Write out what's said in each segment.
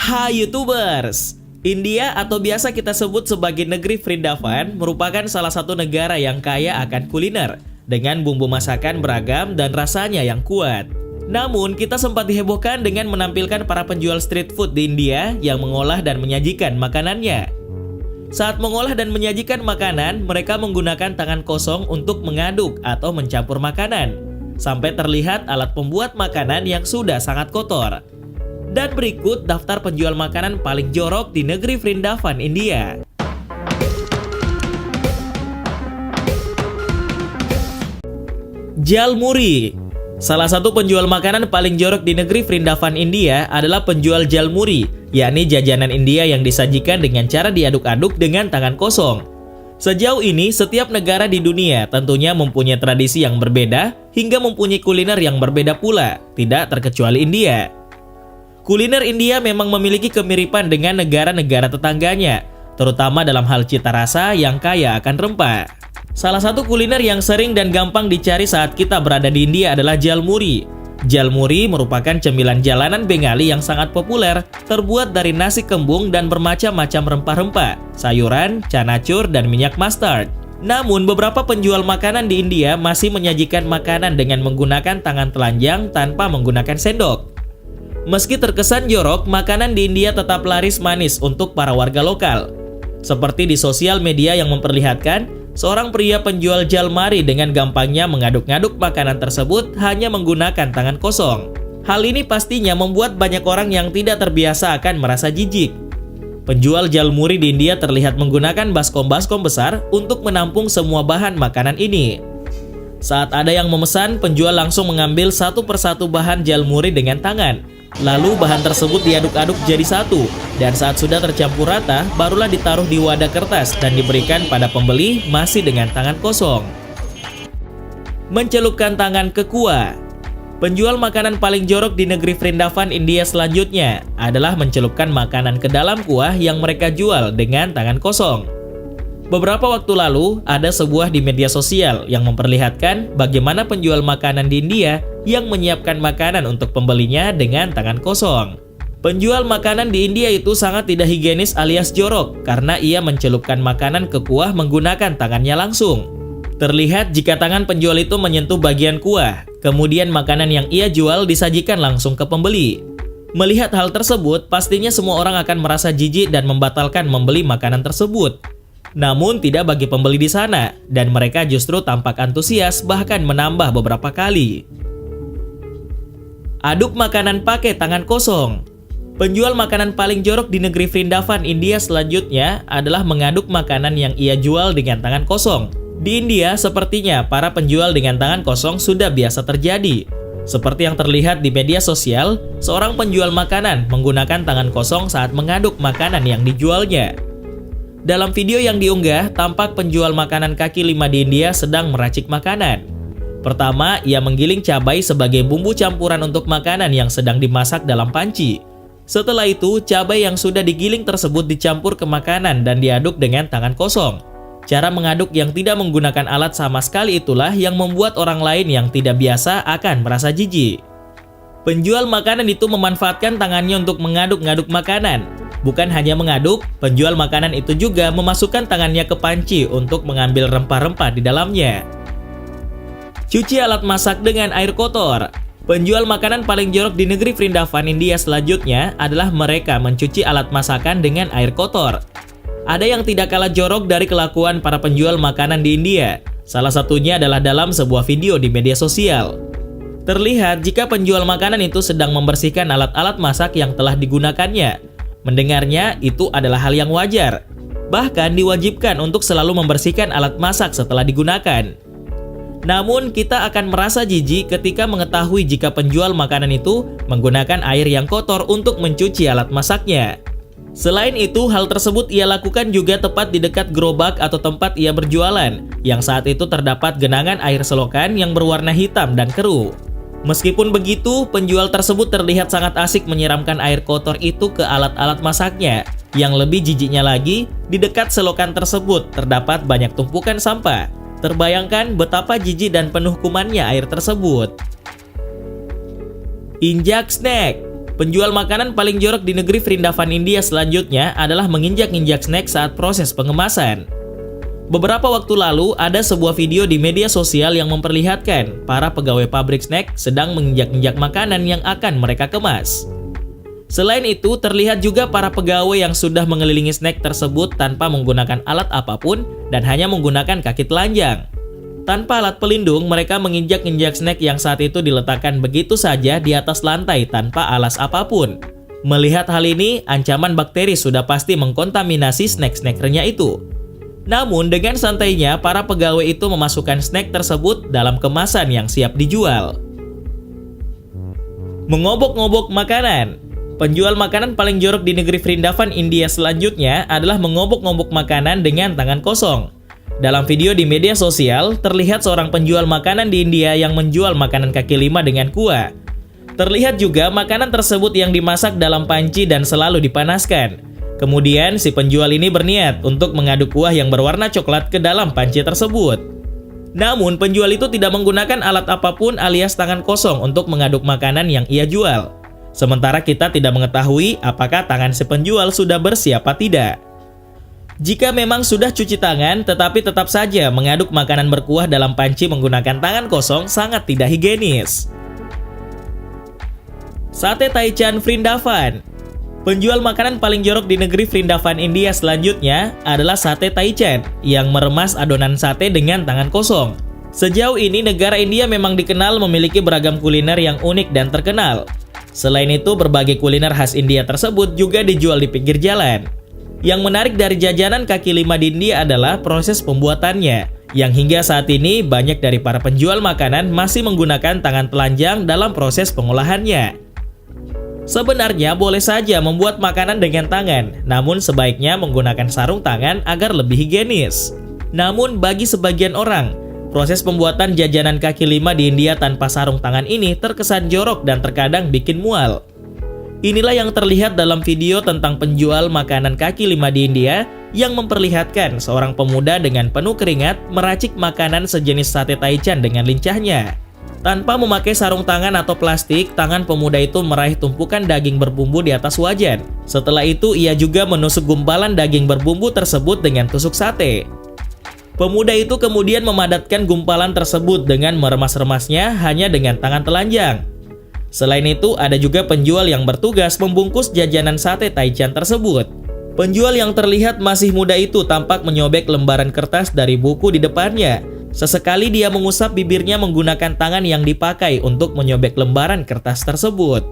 Hai YouTubers! India atau biasa kita sebut sebagai negeri Vrindavan merupakan salah satu negara yang kaya akan kuliner dengan bumbu masakan beragam dan rasanya yang kuat. Namun, kita sempat dihebohkan dengan menampilkan para penjual street food di India yang mengolah dan menyajikan makanannya. Saat mengolah dan menyajikan makanan, mereka menggunakan tangan kosong untuk mengaduk atau mencampur makanan, sampai terlihat alat pembuat makanan yang sudah sangat kotor. Dan berikut daftar penjual makanan paling jorok di negeri Vrindavan, India. Jalmuri. Salah satu penjual makanan paling jorok di negeri Vrindavan, India adalah penjual jalmuri, yakni jajanan India yang disajikan dengan cara diaduk-aduk dengan tangan kosong. Sejauh ini, setiap negara di dunia tentunya mempunyai tradisi yang berbeda hingga mempunyai kuliner yang berbeda pula, tidak terkecuali India. Kuliner India memang memiliki kemiripan dengan negara-negara tetangganya, terutama dalam hal cita rasa yang kaya akan rempah. Salah satu kuliner yang sering dan gampang dicari saat kita berada di India adalah jalmuri. Jalmuri merupakan cemilan jalanan Bengali yang sangat populer, terbuat dari nasi kembung dan bermacam-macam rempah-rempah, sayuran, canacur, dan minyak mustard. Namun, beberapa penjual makanan di India masih menyajikan makanan dengan menggunakan tangan telanjang tanpa menggunakan sendok. Meski terkesan jorok, makanan di India tetap laris manis untuk para warga lokal. Seperti di sosial media yang memperlihatkan, seorang pria penjual jalmari dengan gampangnya mengaduk-ngaduk makanan tersebut hanya menggunakan tangan kosong. Hal ini pastinya membuat banyak orang yang tidak terbiasa akan merasa jijik. Penjual jalmuri di India terlihat menggunakan baskom-baskom besar untuk menampung semua bahan makanan ini. Saat ada yang memesan, penjual langsung mengambil satu persatu bahan jalmuri dengan tangan. Lalu bahan tersebut diaduk-aduk jadi satu, dan saat sudah tercampur rata, barulah ditaruh di wadah kertas dan diberikan pada pembeli masih dengan tangan kosong. Mencelupkan tangan ke kuah. Penjual makanan paling jorok di negeri Vrindavan, India selanjutnya adalah mencelupkan makanan ke dalam kuah yang mereka jual dengan tangan kosong. Beberapa waktu lalu, ada sebuah di media sosial yang memperlihatkan bagaimana penjual makanan di India yang menyiapkan makanan untuk pembelinya dengan tangan kosong. Penjual makanan di India itu sangat tidak higienis alias jorok karena ia mencelupkan makanan ke kuah menggunakan tangannya langsung. Terlihat jika tangan penjual itu menyentuh bagian kuah, kemudian makanan yang ia jual disajikan langsung ke pembeli. Melihat hal tersebut, pastinya semua orang akan merasa jijik dan membatalkan membeli makanan tersebut. Namun tidak bagi pembeli di sana, dan mereka justru tampak antusias bahkan menambah beberapa kali. Aduk makanan pakai tangan kosong. Penjual makanan paling jorok di negeri Vrindavan, India selanjutnya adalah mengaduk makanan yang ia jual dengan tangan kosong. Di India, sepertinya para penjual dengan tangan kosong sudah biasa terjadi. Seperti yang terlihat di media sosial, seorang penjual makanan menggunakan tangan kosong saat mengaduk makanan yang dijualnya. Dalam video yang diunggah, tampak penjual makanan kaki lima di India sedang meracik makanan. Pertama, ia menggiling cabai sebagai bumbu campuran untuk makanan yang sedang dimasak dalam panci. Setelah itu, cabai yang sudah digiling tersebut dicampur ke makanan dan diaduk dengan tangan kosong. Cara mengaduk yang tidak menggunakan alat sama sekali itulah yang membuat orang lain yang tidak biasa akan merasa jijik. Penjual makanan itu memanfaatkan tangannya untuk mengaduk-ngaduk makanan. Bukan hanya mengaduk, penjual makanan itu juga memasukkan tangannya ke panci untuk mengambil rempah-rempah di dalamnya. Cuci alat masak dengan air kotor. Penjual makanan paling jorok di negeri Vrindavan, India selanjutnya adalah mereka mencuci alat masakan dengan air kotor. Ada yang tidak kalah jorok dari kelakuan para penjual makanan di India. Salah satunya adalah dalam sebuah video di media sosial. Terlihat jika penjual makanan itu sedang membersihkan alat-alat masak yang telah digunakannya. Mendengarnya itu adalah hal yang wajar. Bahkan diwajibkan untuk selalu membersihkan alat masak setelah digunakan. Namun kita akan merasa jijik ketika mengetahui jika penjual makanan itu menggunakan air yang kotor untuk mencuci alat masaknya. Selain itu, hal tersebut ia lakukan juga tepat di dekat gerobak atau tempat ia berjualan, yang saat itu terdapat genangan air selokan yang berwarna hitam dan keruh. Meskipun begitu, penjual tersebut terlihat sangat asik menyiramkan air kotor itu ke alat-alat masaknya. Yang lebih jijiknya lagi, di dekat selokan tersebut terdapat banyak tumpukan sampah. Terbayangkan betapa jijik dan penuh kumannya air tersebut. Injak snack. Penjual makanan paling jorok di negeri Vrindavan India selanjutnya adalah menginjak-injak snack saat proses pengemasan. Beberapa waktu lalu, ada sebuah video di media sosial yang memperlihatkan para pegawai pabrik snack sedang menginjak-injak makanan yang akan mereka kemas. Selain itu, terlihat juga para pegawai yang sudah mengelilingi snack tersebut tanpa menggunakan alat apapun dan hanya menggunakan kaki telanjang. Tanpa alat pelindung, mereka menginjak-injak snack yang saat itu diletakkan begitu saja di atas lantai tanpa alas apapun. Melihat hal ini, ancaman bakteri sudah pasti mengkontaminasi snack-snack renyah itu. Namun, dengan santainya, para pegawai itu memasukkan snack tersebut dalam kemasan yang siap dijual. Mengobok-ngobok makanan. Penjual makanan paling jorok di negeri Vrindavan India selanjutnya adalah mengobok-ngobok makanan dengan tangan kosong. Dalam video di media sosial, terlihat seorang penjual makanan di India yang menjual makanan kaki lima dengan kuah. Terlihat juga makanan tersebut yang dimasak dalam panci dan selalu dipanaskan. Kemudian, si penjual ini berniat untuk mengaduk kuah yang berwarna coklat ke dalam panci tersebut. Namun, penjual itu tidak menggunakan alat apapun alias tangan kosong untuk mengaduk makanan yang ia jual. Sementara kita tidak mengetahui apakah tangan si penjual sudah bersih apa tidak. Jika memang sudah cuci tangan, tetapi tetap saja mengaduk makanan berkuah dalam panci menggunakan tangan kosong sangat tidak higienis. Sate Taichan Vrindavan. Penjual makanan paling jorok di negeri Vrindavan India selanjutnya adalah sate Taichan yang meremas adonan sate dengan tangan kosong. Sejauh ini negara India memang dikenal memiliki beragam kuliner yang unik dan terkenal. Selain itu, berbagai kuliner khas India tersebut juga dijual di pinggir jalan. Yang menarik dari jajanan kaki lima di India adalah proses pembuatannya, yang hingga saat ini banyak dari para penjual makanan masih menggunakan tangan telanjang dalam proses pengolahannya. Sebenarnya boleh saja membuat makanan dengan tangan, namun sebaiknya menggunakan sarung tangan agar lebih higienis. Namun bagi sebagian orang, proses pembuatan jajanan kaki lima di India tanpa sarung tangan ini terkesan jorok dan terkadang bikin mual. Inilah yang terlihat dalam video tentang penjual makanan kaki lima di India yang memperlihatkan seorang pemuda dengan penuh keringat meracik makanan sejenis sate Taichan dengan lincahnya. Tanpa memakai sarung tangan atau plastik, tangan pemuda itu meraih tumpukan daging berbumbu di atas wajan. Setelah itu, ia juga menusuk gumpalan daging berbumbu tersebut dengan tusuk sate. Pemuda itu kemudian memadatkan gumpalan tersebut dengan meremas-remasnya hanya dengan tangan telanjang. Selain itu, ada juga penjual yang bertugas membungkus jajanan sate Taichan tersebut. Penjual yang terlihat masih muda itu tampak menyobek lembaran kertas dari buku di depannya. Sesekali dia mengusap bibirnya menggunakan tangan yang dipakai untuk menyobek lembaran kertas tersebut.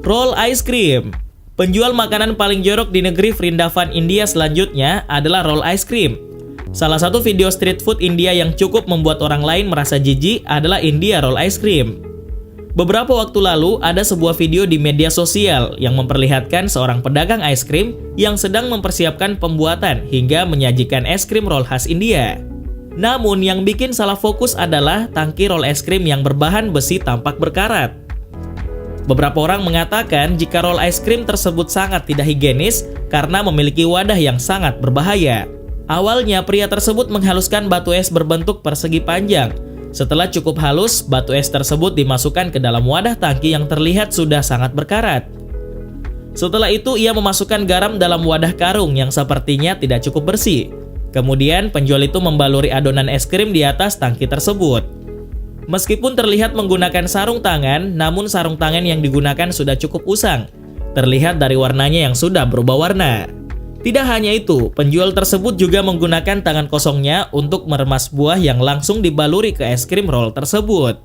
Roll ice cream. Penjual makanan paling jorok di negeri Vrindavan India selanjutnya adalah roll ice cream. Salah satu video street food India yang cukup membuat orang lain merasa jijik adalah India Roll Ice Cream. Beberapa waktu lalu, ada sebuah video di media sosial yang memperlihatkan seorang pedagang es krim yang sedang mempersiapkan pembuatan hingga menyajikan es krim roll khas India. Namun, yang bikin salah fokus adalah tangki roll es krim yang berbahan besi tampak berkarat. Beberapa orang mengatakan jika roll ice cream tersebut sangat tidak higienis karena memiliki wadah yang sangat berbahaya. Awalnya, pria tersebut menghaluskan batu es berbentuk persegi panjang. Setelah cukup halus, batu es tersebut dimasukkan ke dalam wadah tangki yang terlihat sudah sangat berkarat. Setelah itu, ia memasukkan garam dalam wadah karung yang sepertinya tidak cukup bersih. Kemudian, penjual itu membaluri adonan es krim di atas tangki tersebut. Meskipun terlihat menggunakan sarung tangan, namun sarung tangan yang digunakan sudah cukup usang. Terlihat dari warnanya yang sudah berubah warna. Tidak hanya itu, penjual tersebut juga menggunakan tangan kosongnya untuk meremas buah yang langsung dibaluri ke es krim roll tersebut.